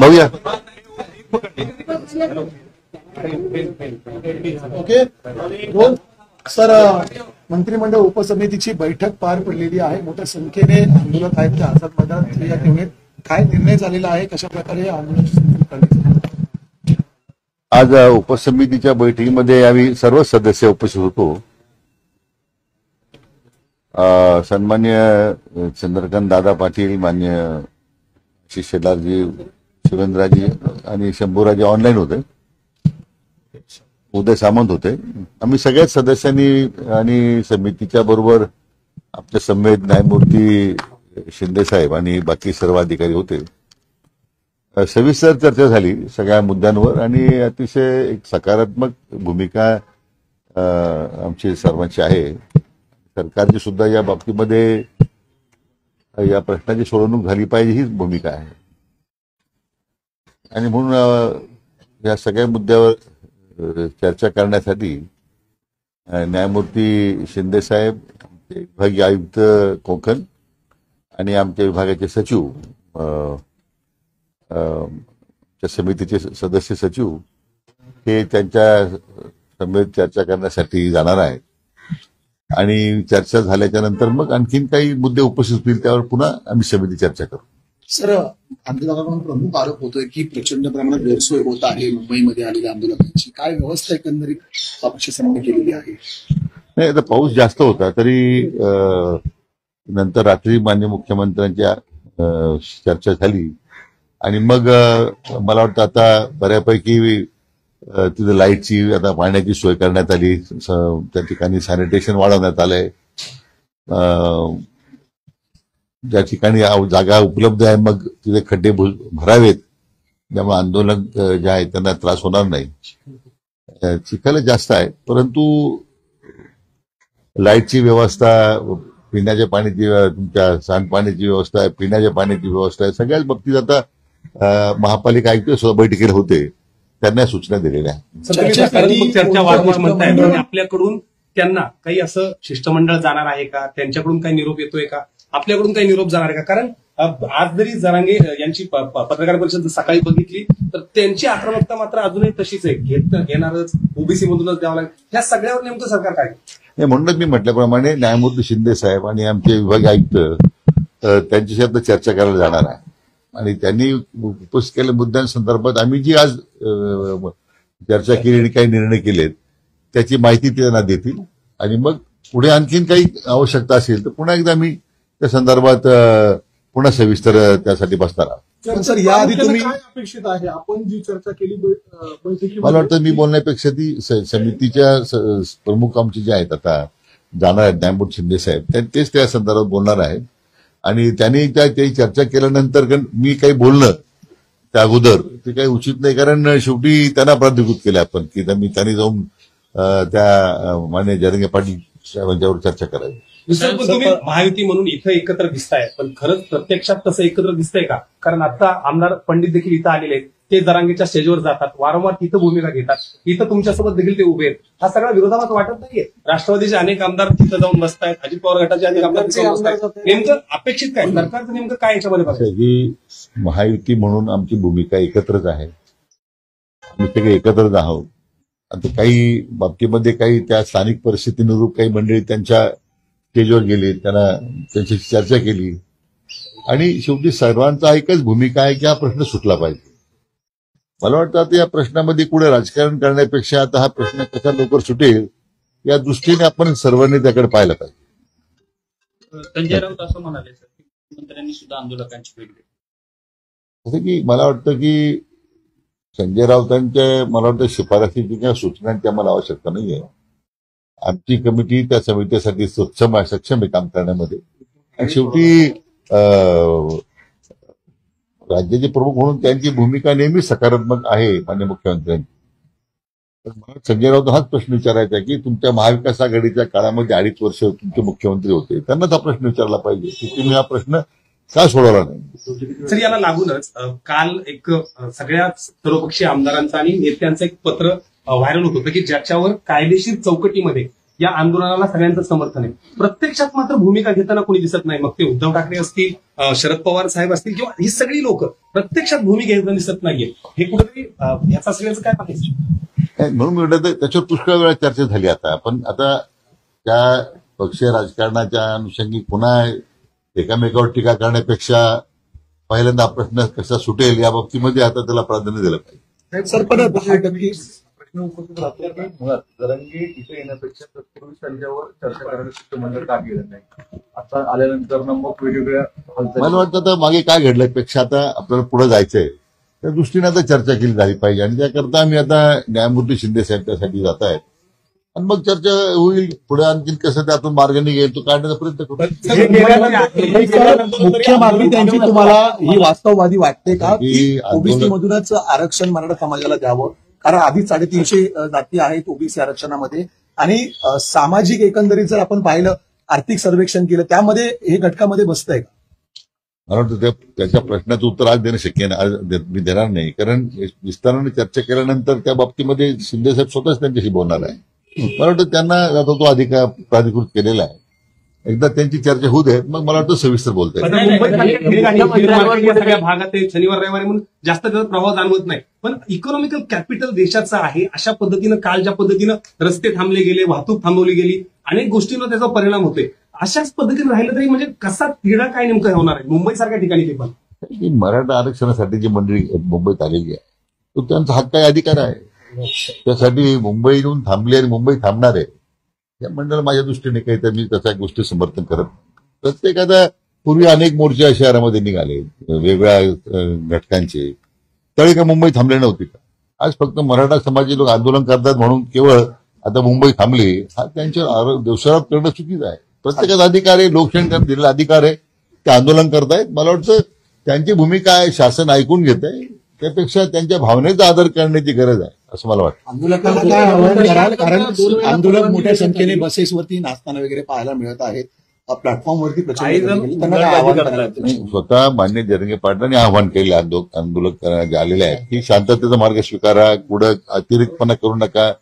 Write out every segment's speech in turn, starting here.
भाऊया. Okay. Sir, मंत्रिमंडळ उपसमितीची बैठक पार पडलेली आहे. मोठ्या संख्येने आंदोलक आहेत ते आझाद मैदानात या ठेवण्यात काय निर्णय झालेला आहे, कशा प्रकारे आंदोलन? आज उपसमितीच्या बैठकीमध्ये आम्ही सर्व सदस्य उपस्थित होतो. सन्मान्य चंद्रकांत दादा पाटील, मान्य आशिष शेलारजी, शिवेंद्रराजी आणि शंभूराजी ऑनलाईन होते. उदय सामंत होते. आम्ही सगळ्याच सदस्यांनी आणि समितीच्या बरोबर आमच्या समेत न्यायमूर्ती शिंदे साहेब आणि बाकी सर्व अधिकारी होते. सविस्तर चर्चा झाली सगळ्या मुद्द्यांवर आणि अतिशय एक सकारात्मक भूमिका आमची सर्वांची आहे. सरकारची सुद्धा या बाबतीमध्ये या प्रश्नाची सोडवणूक झाली पाहिजे हीच भूमिका आहे. आणि म्हणून या सगळ्या मुद्द्यावर चर्चा करण्यासाठी न्यायमूर्ती शिंदे साहेब, विभागीय आयुक्त कोकण आणि आमच्या विभागाचे सचिव, समितीचे सदस्य सचिव हे त्यांच्या समेत चर्चा करण्यासाठी जाणार आहेत. आणि चर्चा झाल्याच्या नंतर मग आणखीन काही मुद्दे उपस्थित होतील त्यावर पुन्हा आम्ही समिती चर्चा करू. सर, आंदोलकांकडून प्रमुख आरोप होतोय की प्रचंड प्रमाणात गैरसोय होत आहे मुंबईमध्ये आलेल्या आंदोलकांची. काय व्यवस्था एकंदरीत प्रशासनाने केलेली आहे? नाही, आता पाऊस जास्त होता तरी नंतर रात्री माननीय मुख्यमंत्र्यांच्या चर्चा झाली आणि मग मला वाटतं आता बऱ्यापैकी तिथे लाईटची, आता पाण्याची सोय करण्यात आली. त्या ठिकाणी सॅनिटेशन वाढवण्यात आलंय. ज्या ठिकाणी जागा उपलब्ध आहे मग तिथे खड्डे भरावेत, त्यामुळे आंदोलन जे आहे त्यांना त्रास होणार नाही. चिखल जास्त आहे परंतु लाईटची व्यवस्था, पिण्याच्या पाण्याची, तुमच्या सांडपाण्याची व्यवस्था आहे, पिण्याच्या पाण्याची व्यवस्था आहे, सगळ्याच बाबतीत आता महापालिका आयुक्त सुद्धा बैठकीला होते, त्यांना सूचना दिलेल्या आहेत. चर्चा वाढवून म्हणताय आपल्याकडून त्यांना काही असं शिष्टमंडळ जाणार आहे का? त्यांच्याकडून काही निरोप येतोय का? आपल्याकडून काही निरोप जाणार आहे का? कारण आज जरी जरांगे यांची पत्रकार परिषद सकाळी बघितली तर त्यांची आक्रमकता मात्र अजूनही तशीच आहे. घेणारच, ओबीसी मधूनच द्यावं लागेल. ह्या सगळ्यावर नेमकं सरकार काय? म्हणूनच मी म्हटल्याप्रमाणे न्यायमूर्ती शिंदे साहेब आणि आमचे विभागीय आयुक्त त्यांच्याशी आता चर्चा करायला जाणार आहे आणि त्यांनी उपस्थित केलेल्या मुद्द्यांसंदर्भात आम्ही जी आज चर्चा केली आणि काही निर्णय केलेत त्याची माहिती ते त्यांना देतील आणि मग पुढे आणखीन काही आवश्यकता असेल तर पुन्हा एकदा आम्ही त्या संदर्भात पुन्हा सविस्तर त्यासाठी बसणार आहोत. सर, याआधी तुम्ही काय अपेक्षित आहे? आपण जी चर्चा केली बैठकीमध्ये, मला वाटतं मी बोलण्यापेक्षा ती समितीच्या प्रमुख आमचे जे आहेत आता जाणार आहेत न्यायमूर्ती शिंदे साहेब, तेच त्या संदर्भात बोलणार आहेत आणि त्यांनी काही चर्चा केल्यानंतर मी काही बोलणं त्या अगोदर ते काही उचित नाही. कारण शेवटी त्यांना प्राधिकृत केलं आपण की त्यांनी जाऊन त्या माननीय जरांगे पाटील साहेबांच्यावर चर्चा करावी. तुम्ही महायुती म्हणून इथं एकत्र दिसताय पण खरंच प्रत्यक्षात तसं एकत्र दिसतंय का? कारण आता आमदार पंडित देखील इथं आलेले आहेत, ते जरांगेच्या स्टेजवर जातात, वारंवार तिथं भूमिका घेतात, इथं तुमच्यासोबत देखील ते उभे आहेत. हा सगळा विरोधाभास वाटत नाहीये? राष्ट्रवादीचे अनेक आमदार तिथं जाऊन बसतायत, अजित पवार गटाचे अनेक आमदार तिथं बसतायत. नेमकं अपेक्षित काय? सरकारचं नेमकं काय याच्यामध्ये? ही महायुती म्हणून आमची भूमिका एकत्रच आहे, आम्ही सगळे एकत्रच आहोत. आता काही बाबतीमध्ये काही त्या स्थानिक परिस्थितीनुरूप काही मंडळी त्यांच्या स्टेजवर गेली, त्यांच्याशी चर्चा केली आणि शेवटी सर्वांचा एकच भूमिका आहे की हा प्रश्न सुटला पाहिजे. मला वाटतं आता या प्रश्नामध्ये पुढे राजकारण करण्यापेक्षा आता हा प्रश्न कसा लवकर सुटेल या दृष्टीने आपण सर्वांनी त्याकडे पाहायला पाहिजे. संजय राऊत असं म्हणाले सर की मुख्यमंत्र्यांनी सुद्धा आंदोलकांची भेट घेतली. असं की मला वाटतं की संजय राऊतांच्या मला वाटतं शिफारसीची किंवा सूचनांची आम्हाला आवश्यकता नाहीये. आमची कमिटी त्या समितीसाठी सक्षम आहे काम करण्यामध्ये आणि शेवटी राज्याचे प्रमुख म्हणून त्यांची भूमिका नेहमी सकारात्मक आहे माननीय मुख्यमंत्र्यांची. तर मला संजय राऊत हाच प्रश्न विचारायचा आहे की तुमच्या महाविकास आघाडीच्या काळामध्ये 2.5 वर्ष तुमचे मुख्यमंत्री होते, त्यांनाच हा प्रश्न विचारला पाहिजे की तुम्ही हा प्रश्न का सोडवला नाही. सर, याला लागूनच काल एक सगळ्या सर्वपक्षीय आमदारांचं आणि नेत्यांचं एक पत्र व्हायरल होत होतं की ज्याच्यावर कायदेशीर चौकटीमध्ये या आंदोलनाला सगळ्यांचं समर्थन आहे. प्रत्यक्षात मात्र भूमिका घेताना कोणी दिसत नाही. मग ते उद्धव ठाकरे असतील, शरद पवार साहेब असतील किंवा ही सगळी लोक प्रत्यक्षात भूमिका घेताना दिसत नाहीये. हे कुठेतरी याचा सगळ्याचं काय पाहिजे म्हणून मी म्हटलं त्याच्यावर पुष्कळ वेळा चर्चा झाली. पण आता त्या पक्षीय राजकारणाच्या अनुषंगिक पुन्हा एकामेकावर टीका करण्यापेक्षा पहिल्यांदा प्रश्न कसा सुटेल या बाबतीमध्ये आता त्याला प्राधान्य दिलं पाहिजे. सर पण 10% प्रश्न उपस्थित राहतो की मुळात जरांगे इथे येण्यापेक्षा तत्पूर्वी त्यांच्यावर चर्चा करण्याचं शिष्टमंडळ का केलं नाही. आता आल्यानंतर मग वेगवेगळ्या मला वाटतं आता मागे काय घडल्यापेक्षा आता आपल्याला पुढे जायचंय त्या दृष्टीने आता चर्चा केली झाली पाहिजे आणि त्याकरता आम्ही आता न्यायमूर्ती शिंदे साहेब त्यासाठी जात आहेत आणि मग चर्चा होईल. पुढे आणखी कसं त्यातून मार्ग निघेल तो काढण्याचा प्रयत्न करू. मुख्य मागणी त्यांची तुम्हाला ही वास्तववादी वाटते का की ही ओबीसी मधूनच आरक्षण मराठा समाजाला द्यावं? कारण आधी 350 जाती आहेत ओबीसी आरक्षणामध्ये आणि सामाजिक एकंदरीत जर आपण पाहिलं आर्थिक सर्वेक्षण केलं त्यामध्ये हे घटकामध्ये बसतंय का? मला वाटतं त्याच्या प्रश्नाचं उत्तर आज देणं शक्य नाही, आज मी देणार नाही. कारण विस्ताराने चर्चा केल्यानंतर त्या बाबतीमध्ये शिंदेसाहेब स्वतःच त्यांच्याशी बोलणार आहे. मला वाटतं त्यांना आता तो अधिकार प्राधिकृत केलेला आहे. एकदा त्यांची चर्चा होऊ दे मग मला वाटतं सविस्तर बोलता येईल. मुंबईत सगळ्या भागात शनिवार रविवारी म्हणून जास्त त्याचा प्रभाव जाणवत नाही. पण इकॉनॉमिकल कॅपिटल देशाचं आहे. अशा पद्धतीनं काल ज्या पद्धतीनं रस्ते थांबले गेले, वाहतूक थांबवली गेली, अनेक गोष्टींवर त्याचा परिणाम होतोय. अशाच पद्धतीने राहिलं तरी म्हणजे कसा तिढा काय नेमका होणार आहे मुंबईसारख्या ठिकाणी? ते पण मराठा आरक्षणासाठी जी मंडळी मुंबईत आलेली आहे तो त्यांचा हक्क आहे, अधिकार आहे. त्यासाठी मुंबई येऊन थांबली आणि मुंबई थांबणार आहे या मंडळ माझ्या दृष्टीने काही तर मी त्याच्या गोष्टी समर्थन करत. प्रत्येकाचा पूर्वी अनेक मोर्चे या शहरामध्ये निघाले वेगवेगळ्या घटकांचे, तरी का मुंबई थांबले नव्हती का? आज फक्त मराठा समाजाचे लोक आंदोलन करतात म्हणून केवळ आता मुंबई थांबली हा त्यांच्या दोषारोप करणं चुकीचं आहे. प्रत्येकाचा अधिकार आहे, लोकशाही दिलेला अधिकार आहे, ते आंदोलन करतायत. मला वाटतं त्यांची भूमिका आहे, शासन ऐकून घेत आहे, त्यापेक्षा त्यांच्या भावनेचा आदर करण्याची गरज आहे असं मला वाटतं. आंदोलकांना काय आव्हान कराल? कारण आंदोलक मोठ्या संख्येने बसेसवरती नाचताना वगैरे पाहायला मिळत आहेत, प्लॅटफॉर्मवरती प्रचंड. त्यांना काय आव्हान कराल? स्वतः मान्य जरंगे पाटलांनी आव्हान केले आंदोलक जे आलेले आहेत की शांततेचा मार्ग स्वीकारा, पुढे अतिरिक्तपणा करू नका.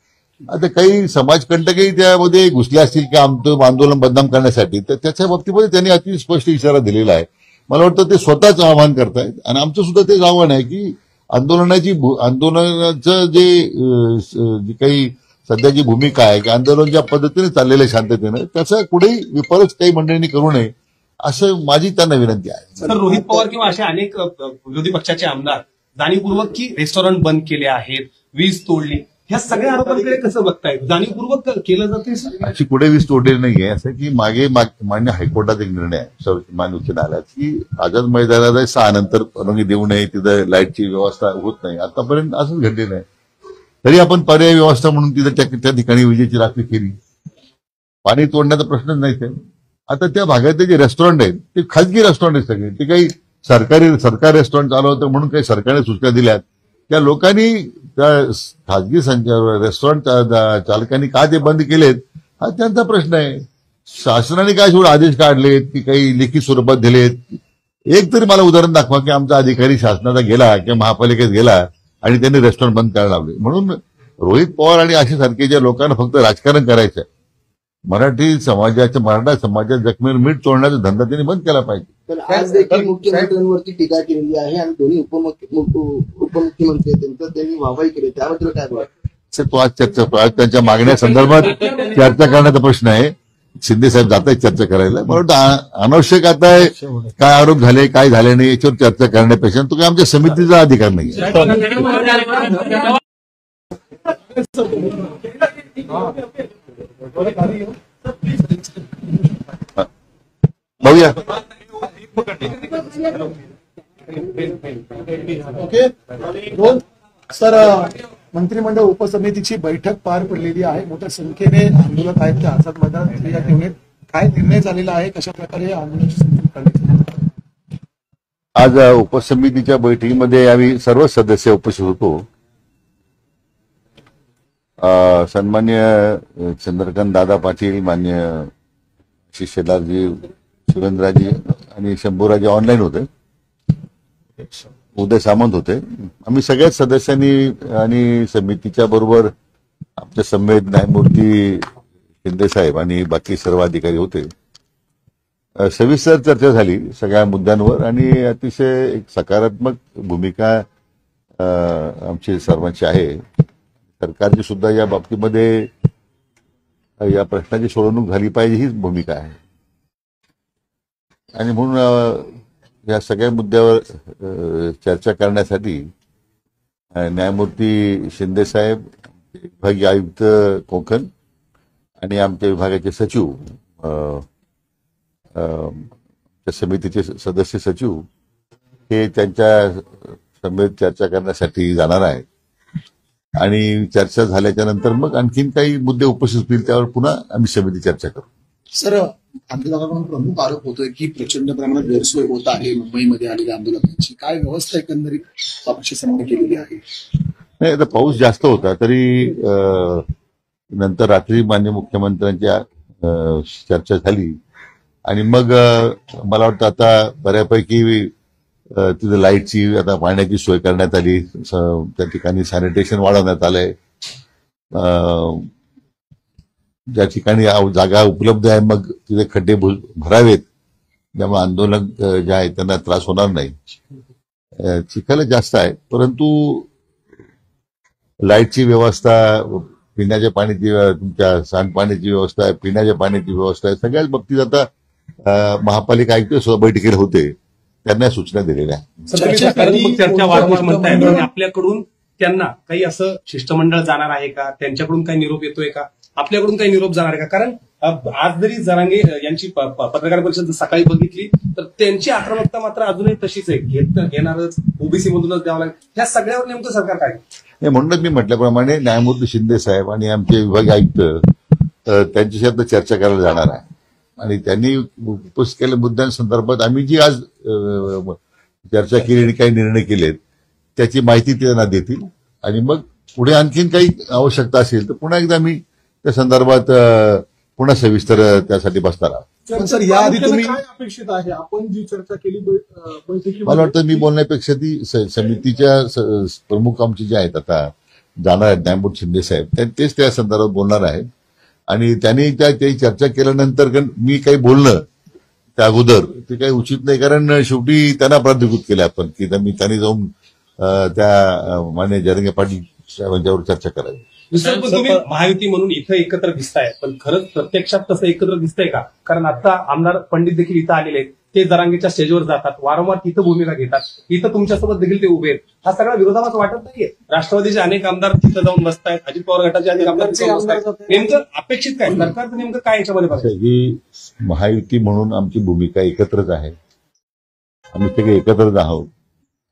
आता काही समाजकंटकही त्यामध्ये घुसले असतील की आमचं आंदोलन बदनाम करण्यासाठी, तर त्याच्या बाबतीमध्ये त्यांनी अति स्पष्ट इशारा दिलेला आहे. मला वाटतं ते स्वतःच आवाहन करतायत आणि आमचं सुद्धा तेच आव्हान आहे की आंदोलनाचं जी काही सध्याची भूमिका आहे की आंदोलन ज्या पद्धतीने चाललेलं आहे शांततेनं त्याचा कुठेही विपरीत काही मंडळींनी करू नये असं माझी त्यांना विनंती आहे. तर रोहित पवार किंवा असे अनेक विरोधी पक्षाचे आमदार जाणीवपूर्वक की रेस्टॉरंट बंद केले आहेत, वीज तोडली, ह्या सगळ्या आरोपांकडे कसं बघताय? जाणीवपूर्वक केलं जाते अशी कुठे वीज तोडलेली नाहीये. असं की मागे मान्य हायकोर्टात एक निर्णय आहे मान्य उच्च न्यायालयात की आझाद मैदानाला 6 नंतर परवानगी देऊ नये, तिथं लाईटची व्यवस्था होत नाही. आतापर्यंत असंच घडलेलं आहे. तरी आपण पर्यायी व्यवस्था म्हणून तिथं त्या ठिकाणी विजेची राखणी केली. पाणी तोडण्याचा प्रश्नच नाही. ते आता त्या भागातले जे रेस्टॉरंट आहेत ते खाजगी रेस्टॉरंट आहेत सगळे. ते काही सरकारी रेस्टॉरंट चालवतं म्हणून काही सरकारने सूचना दिल्यात. त्या लोकांनी त्या खाजगी रेस्टॉरंट चालकांनी का ते बंद केलेत हा त्यांचा प्रश्न आहे. शासनाने काय शेवट आदेश काढलेत की काही लेखी स्वरूपात दिलेत? एक तरी मला उदाहरण दाखवा की आमचा अधिकारी शासनाचा गेला किंवा महापालिकेत गेला आणि त्यांनी रेस्टॉरंट बंद करायला लावले. म्हणून रोहित पवार आणि अशा सारखे लोकांना फक्त राजकारण करायचं आहे. मराठा समाजाच्या जखमेवर मीठ तोडण्याचा धंदा त्यांनी बंद केला पाहिजे. तर आज देखील मुख्यमंत्र्यांवरती टीका केलेली आहे आणि दोन्ही उपमुख्यमंत्री त्यांचं त्यांनी वाहवाही केली, त्याबद्दल काय बोला? तो आज त्यांच्या मागण्या संदर्भात चर्चा करण्याचा प्रश्न आहे. शिंदे साहेब जात आहेत चर्चा करायला. मला वाटतं अनावश्यक आता काय आरोप झाले काय झाले नाही याच्यावर चर्चा करण्यापेक्षा तो काय आमच्या समितीचा अधिकार नाही. बघूया. ओके. सर मंत्रिमंडळ उपसमितीची बैठक पार पडलेली आहे. मोठ्या संख्येने आंदोलक आहेत ते आझाद मैदानात या ठेवण्यात काय निर्णय झालेला आहे, कशा प्रकारे आंदोलनाची सुरुवात करण्यात? आज उपसमितीच्या बैठकीमध्ये आम्ही सर्व सदस्य उपस्थित होतो. सन्मान्य चंद्रकांत दादा पाटील, मान्य शेलारजी, शिवेंद्रजी आणि शंभूराजी ऑनलाईन होते. उदय सामंत होते. आम्ही सगळ्याच सदस्यांनी आणि समितीच्या बरोबर आमच्या समेत न्यायमूर्ती शिंदे साहेब आणि बाकी सर्व अधिकारी होते. सविस्तर चर्चा झाली सगळ्या मुद्द्यांवर आणि अतिशय एक सकारात्मक भूमिका आमची सर्वांची आहे. सरकारची सुद्धा या बाबतीमध्ये या प्रश्नाची सोडवणूक झाली पाहिजे हीच भूमिका आहे. आणि म्हणून या सगळ्या मुद्द्यावर चर्चा करण्यासाठी न्यायमूर्ती शिंदे साहेब, विभागीय आयुक्त कोकण आणि आमच्या विभागाचे सचिव, समितीचे सदस्य सचिव हे त्यांच्या समेत चर्चा करण्यासाठी जाणार आहेत. आणि चर्चा झाल्याच्या नंतर मग आणखीन काही मुद्दे उपस्थित होतील त्यावर पुन्हा आम्ही समिती चर्चा करू. सर, आंदोलकाकडून प्रमुख आरोप होतोय की प्रचंड प्रमाणात गैरसोय होत आहे मुंबईमध्ये आलेल्या आंदोलकांची. काय व्यवस्था एकंदरित प्रशासनाने केलेली आहे? नाही, आता पाऊस जास्त होता तरी नंतर रात्री माननीय मुख्यमंत्र्यांच्या चर्चा झाली आणि मग मला वाटतं आता बऱ्यापैकी तिथे लाईटची, आता पाण्याची सोय करण्यात आली. त्या ठिकाणी सॅनिटेशन वाढवण्यात आलंय. ज्या ठिकाणी जागा उपलब्ध आहे मग तिथे खड्डे भरावेत, त्यामुळे आंदोलन जे आहे त्यांना त्रास होणार नाही. चिखल जास्त आहे परंतु लाईटची व्यवस्था, पिण्याच्या पाण्याची, तुमच्या सांडपाण्याची व्यवस्था आहे, पिण्याच्या पाण्याची व्यवस्था आहे, सगळ्याच बाबतीत आता महापालिका आयुक्त सुद्धा बैठकीला होते, त्यांना सूचना दिलेल्या आहेत. चर्चा वारंवार म्हणतायत आणि आपल्याकडून त्यांना काही असं शिष्टमंडळ जाणार आहे का? त्यांच्याकडून काही निरोप येतोय का? आपल्याकडून काही निरोप जाणार आहे का? कारण आज जरी जरांगे यांची पत्रकार परिषद सकाळी बघितली तर त्यांची आक्रमकता मात्र अजूनही तशीच आहे. घेणारच, ओबीसी मधूनच द्यावं लागेल. ह्या सगळ्यावर नेमकं सरकार काय? म्हणूनच मी म्हटल्याप्रमाणे न्यायमूर्ती शिंदे साहेब आणि आमचे विभागीय आयुक्त त्यांच्याशी आता चर्चा करायला जाणार आहे आणि त्यांनी उपस्थित केलेल्या मुद्द्यांसंदर्भात आम्ही जी आज चर्चा केली आणि काही निर्णय केलेत त्याची माहिती त्यांना देतील आणि मग पुढे आणखीन काही आवश्यकता असेल तर पुन्हा एकदा मी त्या संदर्भात पुन्हा सविस्तर त्यासाठी बसणार आहोत. सर, याआधी तुम्ही काय अपेक्षित आहे? आपण जी चर्चा केली बैठकी, मला वाटतं मी बोलण्यापेक्षा ती समितीच्या प्रमुख आमचे जे आहेत आता जाणार आहेत न्यायमूर्ती शिंदे साहेब, तेच त्या संदर्भात बोलणार आहेत आणि त्यांनी त्या चर्चा केल्यानंतर मी काही बोलणं त्या अगोदर ते काही उचित नाही, कारण शेवटी त्यांना प्राधिकृत केलं आपण की त्यांनी जाऊन त्या माननीय जरांगे पाटील साहेबांच्यावर चर्चा करावी. पण तुम्ही महायुती म्हणून इथं एकत्र दिसताय, पण खरंच प्रत्यक्षात तसं एकत्र दिसतंय का? कारण आता आमदार पंडित देखील इथं आलेले आहेत, ते जरांगेच्या स्टेजवर जातात, वारंवार तिथं भूमिका घेतात, इथं तुमच्यासोबत देखील ते उभे आहेत. हा सगळा विरोधाभास वाटत नाहीये? राष्ट्रवादीचे अनेक आमदार तिथं जाऊन बसतायत, अजित पवार गटाचे अनेक आमदार तिथं बसतायत. नेमकं अपेक्षित काय? सरकारचं नेमकं काय याच्यामध्ये बघायचं? ही महायुती म्हणून आमची भूमिका एकत्रच आहे. आम्ही सगळे एकत्रच आहोत.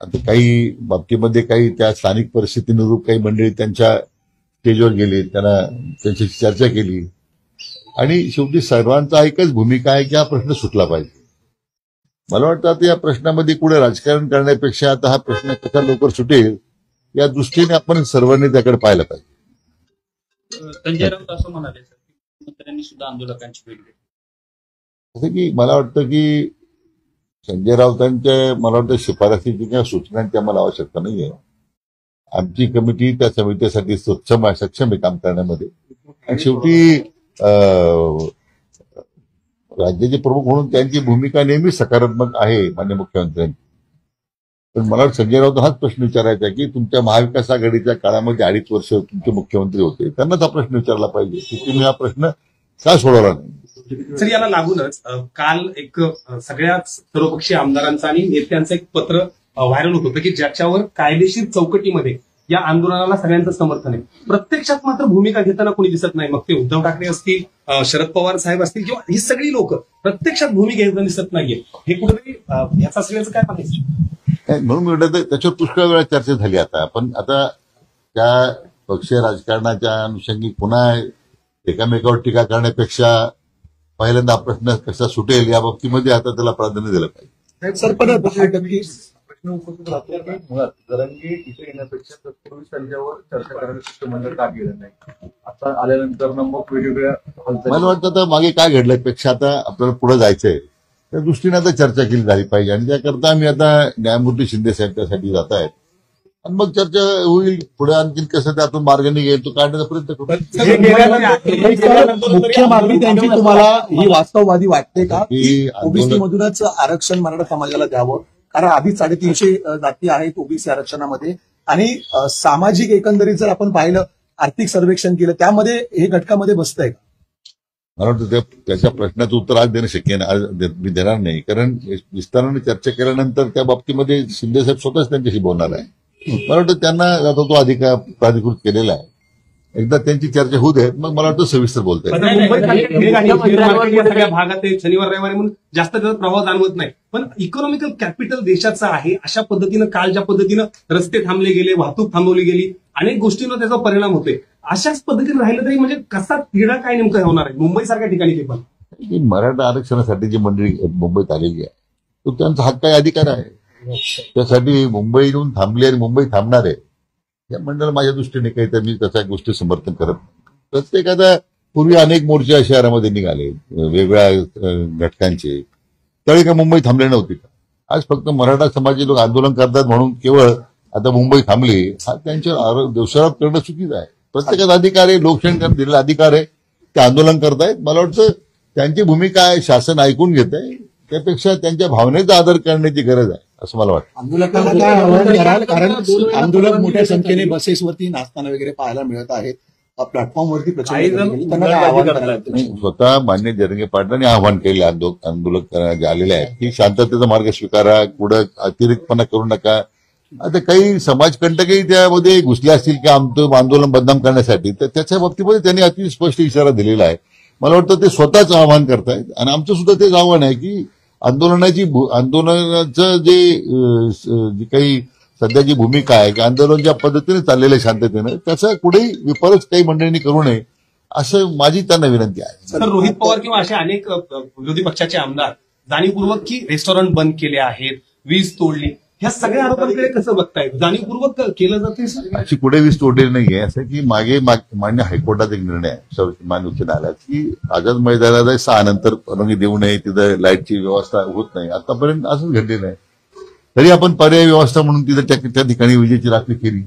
आता काही बाबतीमध्ये काही त्या स्थानिक परिस्थितीनुरूप काही मंडळी त्यांच्या स्टेजवर गेली, त्यांना त्यांच्याशी चर्चा केली आणि शेवटी सर्वांचा एकच भूमिका आहे की हा प्रश्न सुटला पाहिजे. मला वाटतं आता या प्रश्नामध्ये पुढे राजकारण करण्यापेक्षा आता हा प्रश्न कसा लवकर सुटेल या दृष्टीने आपण सर्वांनी त्याकडे पाहायला पाहिजे. संजय राऊत असं म्हणाले सर, मुख्यमंत्र्यांनी सुद्धा आंदोलकांची भेट घेतली. असं की मला वाटतं की संजय राऊतांच्या मला वाटतं शिफारसीची किंवा सूचनांची आम्हाला आवश्यकता नाहीये. आमची कमिटी त्या समितीसाठी सक्षम आहे काम करण्यामध्ये आणि शेवटी राज्याचे प्रमुख म्हणून त्यांची भूमिका नेहमी सकारात्मक आहे माननीय मुख्यमंत्र्यांची. पण मला वाटतं संजय राऊत हाच प्रश्न विचारायचा की तुमच्या महाविकास आघाडीच्या काळामध्ये 2.5 वर्ष तुमचे मुख्यमंत्री होते, त्यांनाच हा प्रश्न विचारला पाहिजे की तुम्ही हा प्रश्न का सोडवला नाही. सर, याला लागूनच काल एक सगळ्याच सर्वपक्षीय आमदारांचं आणि नेत्यांचं एक पत्र व्हायरल होत होतं की ज्याच्यावर कायदेशीर चौकटीमध्ये या आंदोलनाला सगळ्यांचं समर्थन आहे. प्रत्यक्षात मात्र भूमिका घेताना कोणी दिसत नाही. मग ते उद्धव ठाकरे असतील, शरद पवार साहेब असतील किंवा ही सगळी लोक प्रत्यक्षात भूमिका घेताना दिसत नाहीये. हे कुठेतरी याचा सगळ्यांचं काय म्हणायचं? म्हणून मी म्हटलं त्याच्यावर पुष्कळ वेळा चर्चा झाली. आता पण आता त्या पक्षीय राजकारणाच्या अनुषंगिक पुन्हा एकामेकावर टीका करण्यापेक्षा पहिल्यांदा हा प्रश्न कसा सुटेल या बाबतीमध्ये आता त्याला प्राधान्य दिलं पाहिजे. सर, पण 10% प्रश्न उपस्थित राहतो की मुळात जरांगे इथे येण्यापेक्षा तत्पूर्वी त्यांच्यावर चर्चा करायला शिष्टमंडळ का गेलं नाही? आता आल्यानंतर मग वेगवेगळ्या मला वाटतं आता मागे काय घडल्यापेक्षा आता आपल्याला पुढे जायचंय त्या दृष्टीने आता चर्चा केली झाली पाहिजे आणि त्याकरता आम्ही आता न्यायमूर्ती शिंदे साहेब त्यासाठी जात आहेत आणि मग चर्चा होईल. पुढे आणखीन कसं त्यातून मार्ग निघेल तो काढण्याचा प्रयत्न करू. मुख्य मागणी त्यांची तुम्हाला ही वास्तववादी वाटते का की की ओबीसी आंदोलन मधूनच आरक्षण मराठा समाजाला द्यावं? कारण आधीच 350 जाती आहेत ओबीसी आरक्षणामध्ये आणि सामाजिक एकंदरीत जर आपण पाहिलं, आर्थिक सर्वेक्षण केलं, त्यामध्ये हे घटकामध्ये बसतंय का? मला वाटतं त्याच्या प्रश्नाचं उत्तर आज देणं शक्य नाही, आज मी देणार नाही. कारण विस्ताराने चर्चा केल्यानंतर त्या बाबतीमध्ये शिंदेसाहेब स्वतःच त्यांच्याशी बोलणार आहे. मला वाटतं त्यांना आता तो अधिकार प्राधिकृत केलेला आहे. एकदा त्यांची चर्चा होऊ दे, मग मला वाटतं सविस्तर बोलता येईल. सगळ्या भागात ते शनिवार रविवारी म्हणून जास्त त्याचा प्रभाव जाणवत नाही. पण इकॉनॉमिकल कॅपिटल देशाचं आहे, अशा पद्धतीनं काल ज्या पद्धतीनं रस्ते थांबले गेले, वाहतूक थांबवली गेली, अनेक गोष्टींवर त्याचा परिणाम होतोय. अशाच पद्धतीने राहिलं तरी म्हणजे कसा तिढा काय नेमकं होणार आहे मुंबई सारख्या ठिकाणी? ते पण की मराठा आरक्षणासाठी जी मंडळी मुंबईत आलेली आहे तो त्यांचा हक्क आहे, अधिकार आहे. त्यासाठी मुंबई येऊन थांबली आणि मुंबई थांबणार आहे या मंडळ माझ्या दृष्टीने काही तर मी त्याच्या गोष्टी समर्थन करत नाही. प्रत्येकाचा पूर्वी अनेक मोर्चे शहरामध्ये निघाले वेगवेगळ्या घटकांचे, त्यावेळी का मुंबई थांबले नव्हती का? आज फक्त मराठा समाजाचे लोक आंदोलन करतात म्हणून केवळ आता मुंबई थांबली हा त्यांच्या दोषारोप करणं चुकीचं आहे. प्रत्येकाचा अधिकार आहे, लोकशाही दिलेला अधिकार आहे, ते आंदोलन करतायत. मला वाटतं त्यांची भूमिका आहे, शासन ऐकून घेत आहे, त्यापेक्षा त्यांच्या भावनेचा आदर करण्याची गरज आहे असं मला वाटतं. आंदोलकांना काय आव्हान कराल? कारण आंदोलक मोठ्या संख्येने बसेसवरती नाचताना वगैरे पाहायला मिळत आहेत, प्लॅटफॉर्मवरती प्रचार त्यांना काय आव्हान कराल? स्वतः मान्य जरंगे पाटलांनी आव्हान केले आंदोलक जे आलेले आहेत की शांततेचा मार्ग स्वीकारा, पुढे अतिरिक्तपणा करू नका. आता काही समाजकंटकही त्यामध्ये घुसले असतील की आमचं आंदोलन बदनाम करण्यासाठी, तर त्याच्या बाबतीमध्ये त्यांनी अति स्पष्ट इशारा दिलेला आहे. मला वाटतं ते स्वतःच आव्हान करतायत आणि आमचं सुद्धा तेच आव्हान आहे की आंदोलनाचं जी काही सध्याची भूमिका आहे की आंदोलन ज्या पद्धतीने चाललेलं आहे शांततेनं, त्याचा कुठेही विफलच काही मंडळींनी करू नये असं माझी त्यांना विनंती आहे. तर रोहित पवार किंवा असे अनेक विरोधी पक्षाचे आमदार जाणीवपूर्वक की रेस्टॉरंट बंद केले आहेत, वीज तोडली, ह्या सगळ्या आरोपांकडे कसं बघतायत? जाणीवपूर्वक केलं जाते अशी कुठे वीज तोडलेली नाहीये. असं की मान्य हायकोर्टात एक निर्णय आहे मान्य उच्च न्यायालयात की आझाद मैदानाला 6 नंतर परवानगी देऊ नये, तिथं लाईटची व्यवस्था होत नाही. आतापर्यंत असंच घडलेलं आहे. तरी आपण पर्यायी व्यवस्था म्हणून तिथं त्या ठिकाणी विजेची राखणी केली.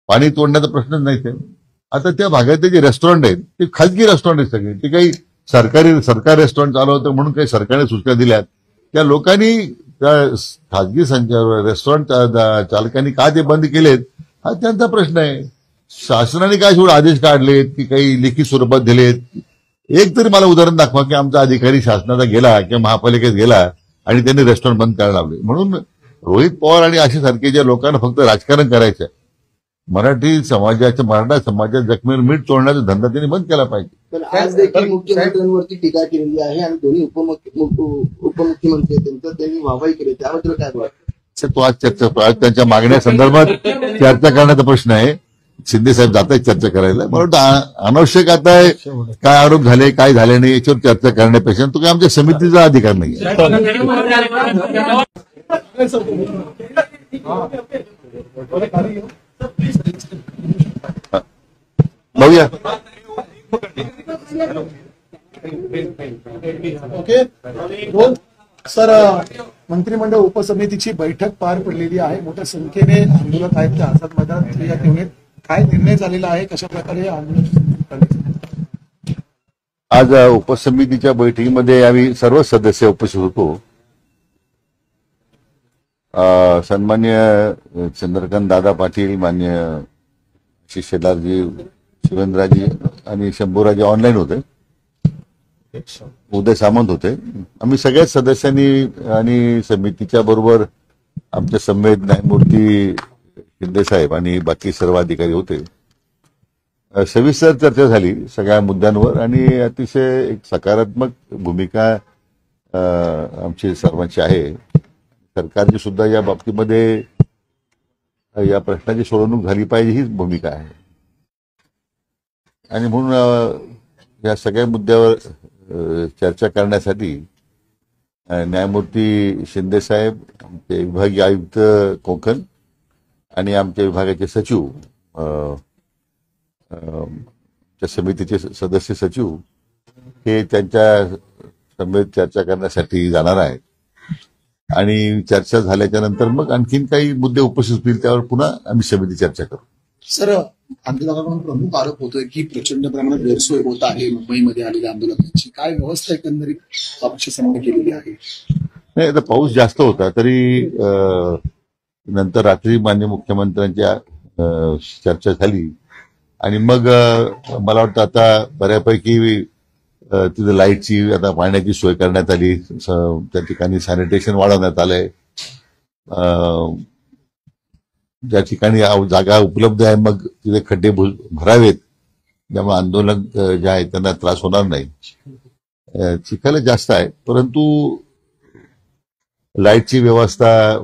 पाणी तोडण्याचा प्रश्नच नाही. ते आता त्या भागातले जे रेस्टॉरंट आहेत ते खाजगी रेस्टॉरंट आहेत सगळे, ते काही सरकार रेस्टॉरंट चालवतं म्हणून काही सरकारने सूचना दिल्यात. त्या लोकांनी त्या खाजगी रेस्टॉरंट चालकांनी का ते बंद केलेत हा त्यांचा प्रश्न आहे. शासनाने काय शेवट आदेश काढलेत की काही लेखी स्वरूपात दिलेत? एक तरी मला उदाहरण दाखवा की आमचा अधिकारी शासनाचा गेला किंवा महापालिकेत गेला आणि त्यांनी रेस्टॉरंट बंद करायला लावले. म्हणून रोहित पवार आणि अशा सारखे ज्या लोकांना फक्त राजकारण करायचं आहे, मराठा समाजाच्या जखमेवर मीठ चोळण्याचा धंदा त्यांनी बंद केला पाहिजे. पण आज देखील मुख्यमंत्र्यांवरती टीका केलेली आहे आणि दोन्ही उपमुख्यमंत्री आहेत त्यांचं त्यांनी वाहवाही केली, त्याबद्दल काय बोला? तो आज त्यांच्या मागण्या संदर्भात चर्चा करण्याचा प्रश्न आहे. शिंदे साहेब जात आहेत चर्चा करायला. मला वाटतं अनावश्यक आता काय आरोप झाले काय झाले नाही याच्यावर चर्चा करण्यापेक्षा तो काय आमच्या समितीचा अधिकार नाही. बघूया. ओके. सर, मंत्रिमंडळ उपसमितीची बैठक पार पडलेली आहे. मोठ्या संख्येने आंदोलक आहेत, ते आझाद मैदानात या ठेवून काय निर्णय झालेला आहे, कशा प्रकारे आंदोलन? आज उपसमितीच्या बैठकीमध्ये आम्ही सर्व सदस्य उपस्थित होतो. सन्मान्य चंद्रकांत दादा पाटील, मान्य आशिष शेलारजी, शिवेंद्रराजी आणि शंभूराजी ऑनलाईन होते, उदय सामंत होते. आम्ही सगळ्याच सदस्यांनी आणि समितीच्या बरोबर आमच्या समवेत न्यायमूर्ती शिंदे साहेब आणि बाकी सर्व अधिकारी होते. सविस्तर चर्चा झाली सगळ्या मुद्द्यांवर आणि अतिशय एक सकारात्मक भूमिका आमची सर्वांची आहे. सरकारची सुद्धा या बाबतीमध्ये या प्रश्नाची सोडवणूक झाली पाहिजे हीच भूमिका आहे. आणि म्हणून या सगळ्या मुद्द्यावर चर्चा करण्यासाठी न्यायमूर्ती शिंदे साहेब, आमचे विभागीय आयुक्त कोकण आणि आमच्या विभागाचे सचिव, समितीचे सदस्य सचिव हे त्यांच्या समेत चर्चा करण्यासाठी जाणार आहेत. आणि चर्चा झाल्याच्या नंतर मग आणखीन काही मुद्दे उपस्थित होतील त्यावर पुन्हा आम्ही समिती चर्चा करू. सर, आंदोलकाकडून प्रमुख आरोप होतोय की प्रचंड प्रमाणात गैरसोय होत आहे मुंबईमध्ये आलेल्या आंदोलकांची. काय व्यवस्था एकंदरीत पक्ष समोर केलेली आहे? नाही, आता पाऊस जास्त होता तरी नंतर रात्री माननीय मुख्यमंत्र्यांच्या चर्चा झाली आणि मग मला वाटतं आता बऱ्यापैकी तिथं लाईटची आता पाण्याची सोय करण्यात आली, त्या ठिकाणी सॅनिटेशन वाढवण्यात आलंय, ज्या ठिकाणी जागा उपलब्ध आहे मग तिथे खड्डे भरावेत ज्यामुळे आंदोलन जे आहे त्यांना त्रास होणार नाही. चिखल जास्त आहे परंतु लाईटची व्यवस्था,